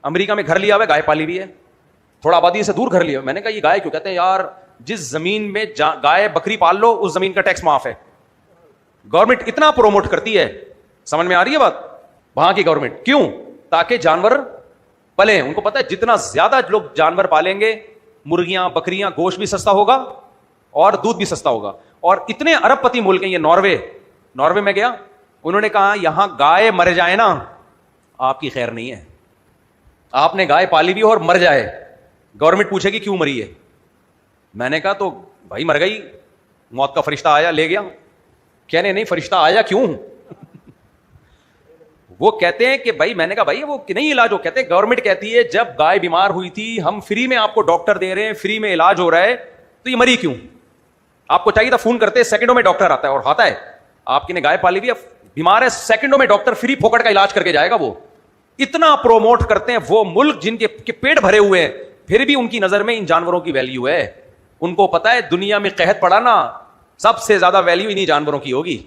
امریکہ میں گھر لیا ہوا ہے, گائے پالی ہوئی ہے, تھوڑا آبادی سے دور گھر لیا. میں نے کہا یہ گائے کیوں؟ کہتے ہیں یار جس زمین میں گائے بکری پال لو اس زمین کا ٹیکس معاف ہے. گورنمنٹ اتنا پروموٹ کرتی ہے, سمجھ میں آ رہی ہے بات, وہاں کی گورنمنٹ کیوں؟ تاکہ جانور پلیں. ان کو پتا ہے جتنا زیادہ لوگ جانور پالیں گے, مرغیاں بکریاں, گوشت بھی سستا ہوگا اور دودھ بھی سستا ہوگا. اور اتنے ارب پتی ملک ہیں یہ. ناروے میں گیا, انہوں نے کہا یہاں گائے مر جائے نا آپ کی خیر نہیں ہے. آپ نے گائے پالی بھی اور مر جائے, گورنمنٹ پوچھے گی کیوں مری ہے. میں نے کہا تو بھائی مر گئی, موت کا فرشتہ آیا لے گیا. کہنے نہیں فرشتہ آیا کیوں؟ وہ کہتے ہیں کہ بھائی, میں نے کہا بھائی وہ نہیں علاج ہو. کہتے ہیں گورنمنٹ کہتی ہے جب گائے بیمار ہوئی تھی ہم فری میں آپ کو ڈاکٹر دے رہے ہیں, فری میں علاج ہو رہا ہے, تو یہ مری کیوں؟ آپ کو چاہیے تھا فون کرتے, سیکنڈوں میں ڈاکٹر آتا ہے. اور آتا ہے, آپ کی نے گائے پالی ہوئی بیمار ہے, سیکنڈوں میں ڈاکٹر فری پھوکٹ کا علاج کر کے جائے گا. وہ اتنا پروموٹ کرتے ہیں وہ ملک جن کے پیٹ بھرے ہوئے ہیں, پھر بھی ان کی نظر میں ان جانوروں کی ویلیو ہے. ان کو پتا ہے دنیا میں قحط پڑا نا, سب سے زیادہ ویلیو انہی جانوروں کی ہوگی.